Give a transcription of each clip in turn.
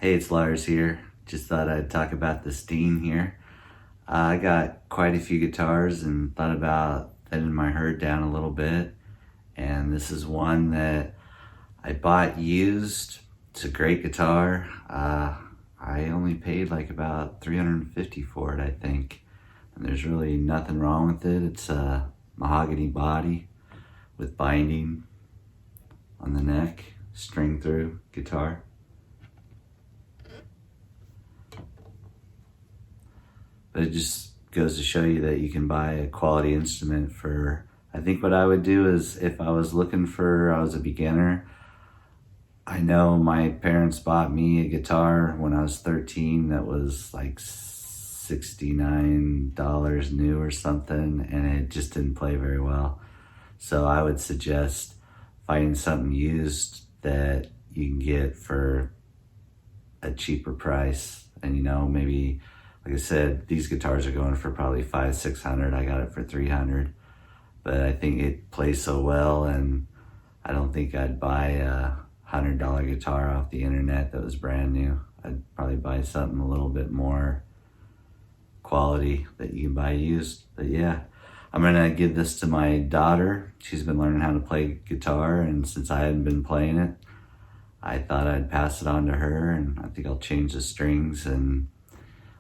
Hey, it's Lars here. Just thought I'd talk about the Steen here. I got quite a few guitars and thought about thinning my herd down a little bit. And this is one that I bought used. It's a great guitar. I only paid like about $350 for it, I think. And there's really nothing wrong with it. It's a mahogany body with binding on the neck, string through guitar. But it just goes to show you that you can buy a quality instrument for, I think what I would do is if I was I was a beginner. I know my parents bought me a guitar when I was 13 that was like $69 new or something, and it just didn't play very well. So I would suggest finding something used that you can get for a cheaper price. And maybe, like I said, these guitars are going for probably $500-600. I got it for $300, but I think it plays so well, and I don't think I'd buy a $100 guitar off the internet that was brand new. I'd probably buy something a little bit more quality that you can buy used. But yeah, I'm gonna give this to my daughter. She's been learning how to play guitar, and since I hadn't been playing it, I thought I'd pass it on to her, and I think I'll change the strings and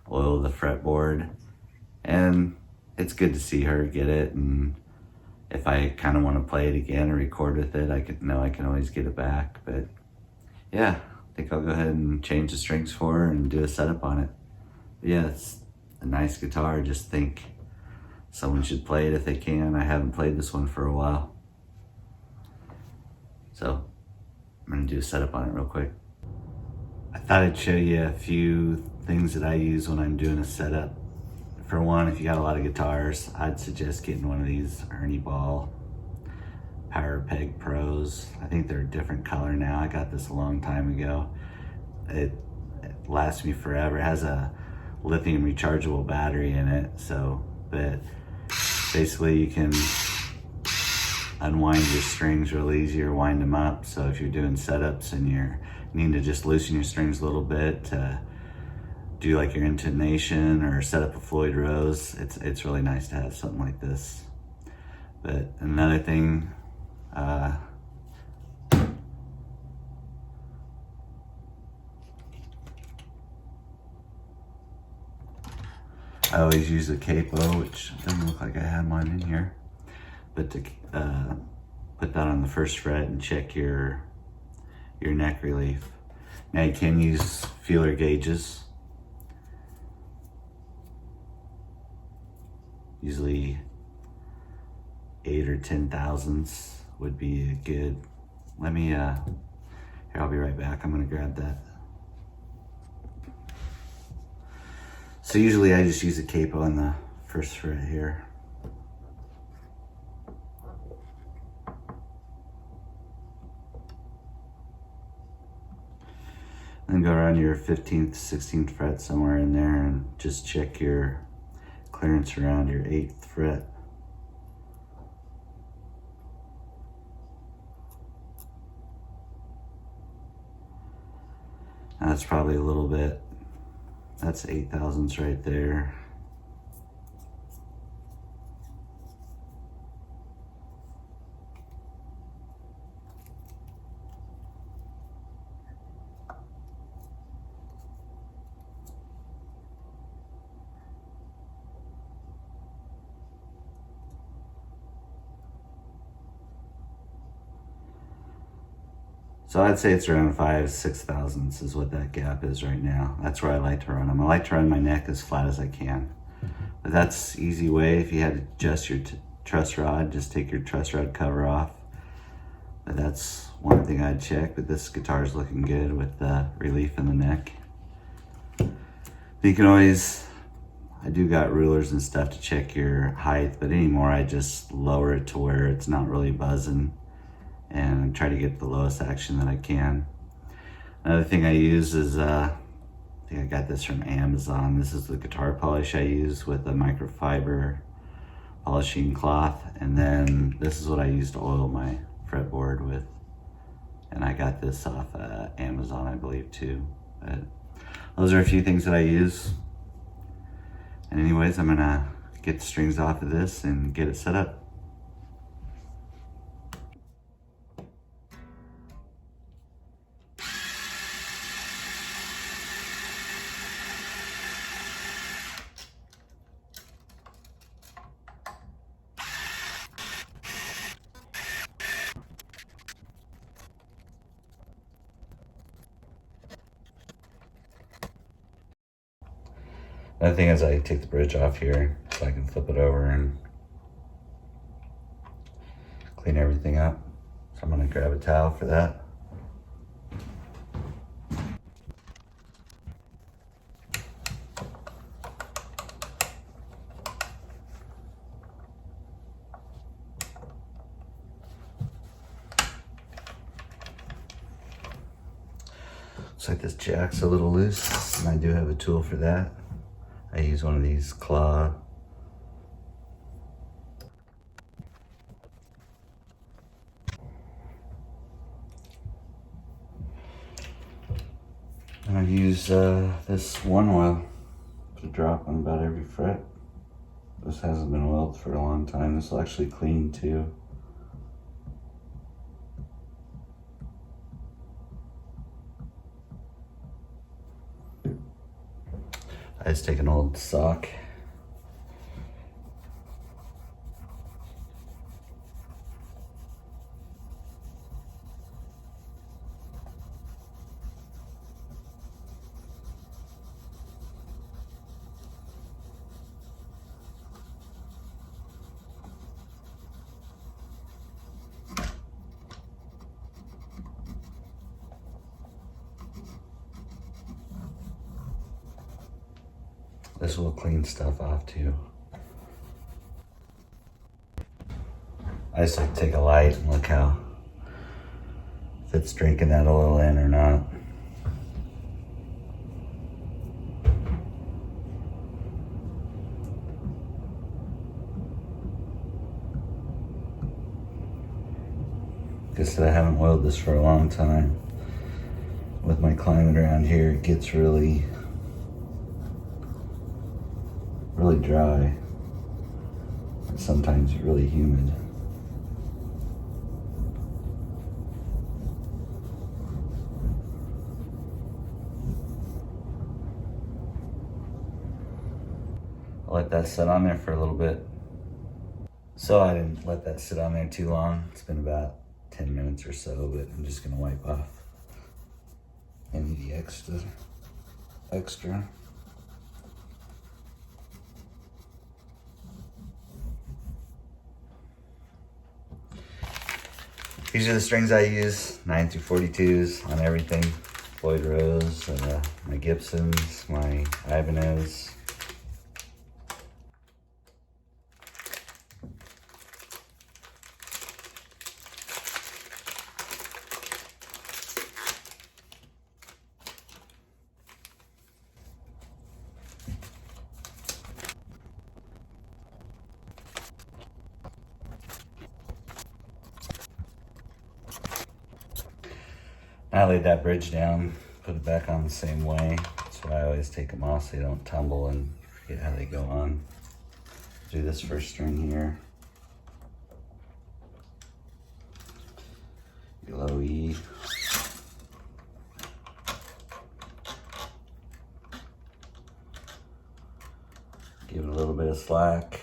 oil the fretboard. And it's good to see her get it, and if I kind of want to play it again or record with it, I can always get it back. But yeah, I think I'll go ahead and change the strings for her and do a setup on it. But yeah, it's a nice guitar. Just think someone should play it if they can. I haven't played this one for a while, so I'm gonna do a setup on it real quick. I thought I'd show you a few things that I use when I'm doing a setup. For one, if you got a lot of guitars, I'd suggest getting one of these Ernie Ball Power Peg Pros. I think they're a different color now. I got this a long time ago. It lasts me forever. It has a lithium rechargeable battery in it, but basically you can unwind your strings real easy or wind them up. So if you're doing setups and you need to just loosen your strings a little bit to do like your intonation or set up a Floyd Rose, it's really nice to have something like this. But another thing, I always use a capo, which doesn't look like I have mine in here, but to put that on the first fret and check your neck relief. Now you can use feeler gauges. Usually 8 or 10 thousandths would be good. Let me, here, I'll be right back. I'm gonna grab that. So usually I just use a capo on the first fret here. Then go around your 15th, 16th fret, somewhere in there, and just check your clearance around your 8th fret. Now that's probably a little bit, that's 8 thousandths right there. So I'd say it's around 5-6 thousandths is what that gap is right now. That's where I like to run them. I like to run my neck as flat as I can. But that's easy way. If you had to adjust your truss rod, just take your truss rod cover off. But that's one thing I'd check. But this guitar is looking good with the relief in the neck. You can always, I do got rulers and stuff to check your height, but anymore I just lower it to where it's not really buzzing and try to get the lowest action that I can. Another thing I use is, I think I got this from Amazon. This is the guitar polish I use with a microfiber polishing cloth. And then this is what I use to oil my fretboard with. And I got this off Amazon, I believe, too. But those are a few things that I use. And anyways, I'm gonna get the strings off of this and get it set up. Another thing is I take the bridge off here so I can flip it over and clean everything up. So I'm gonna grab a towel for that. Looks like this jack's a little loose, and I do have a tool for that. I use one of these claw. And I use this one oil to drop on about every fret. This hasn't been oiled for a long time. This will actually clean too. I just take an old sock. This will clean stuff off too. I just like to take a light and look how, if it's drinking that oil in or not. Like I said, I haven't oiled this for a long time. With my climate around here, it gets really dry. And sometimes really humid. I'll let that sit on there for a little bit. So I didn't let that sit on there too long. It's been about 10 minutes or so, but I'm just gonna wipe off any of the extra. These are the strings I use, 9 through 42s on everything. Floyd Rose, my Gibsons, my Ibanez. I laid that bridge down, put it back on the same way. That's why I always take them off so they don't tumble and forget how they go on. Do this first string here. Your low E. Give it a little bit of slack.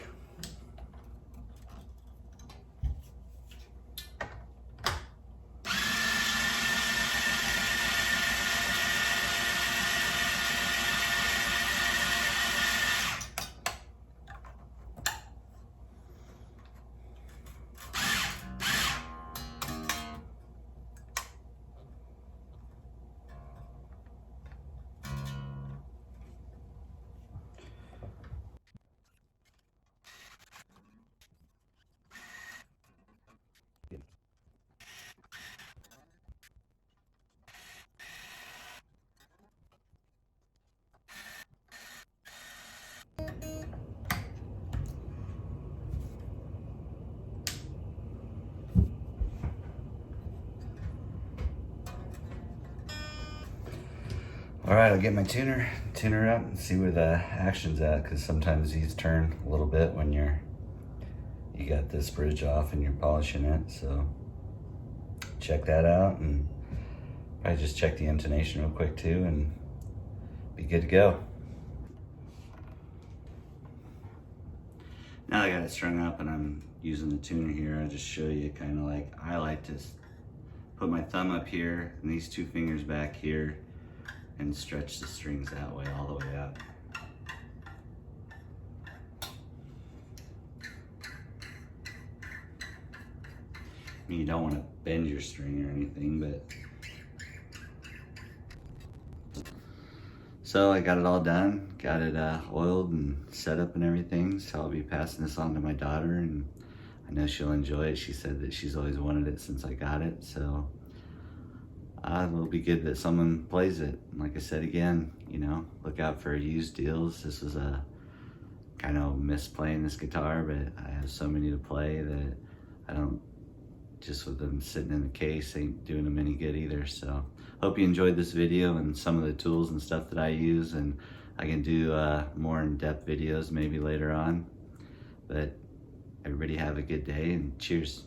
All right, I'll get my tuner up and see where the action's at, because sometimes these turn a little bit when you got this bridge off and you're polishing it. So check that out, and probably just check the intonation real quick too, and be good to go. Now I got it strung up and I'm using the tuner here, I'll just show you kind of like, I like to put my thumb up here and these two fingers back here and stretch the strings that way, all the way up. I mean, you don't want to bend your string or anything, but. So I got it all done, got it oiled and set up and everything. So I'll be passing this on to my daughter, and I know she'll enjoy it. She said that she's always wanted it since I got it. So it'll be good that someone plays it. And like I said again, you know, look out for used deals. This was a kind of miss playing this guitar, but I have so many to play that I don't, just with them sitting in the case, ain't doing them any good either. So hope you enjoyed this video and some of the tools and stuff that I use, and I can do more in-depth videos maybe later on. But everybody have a good day, and cheers.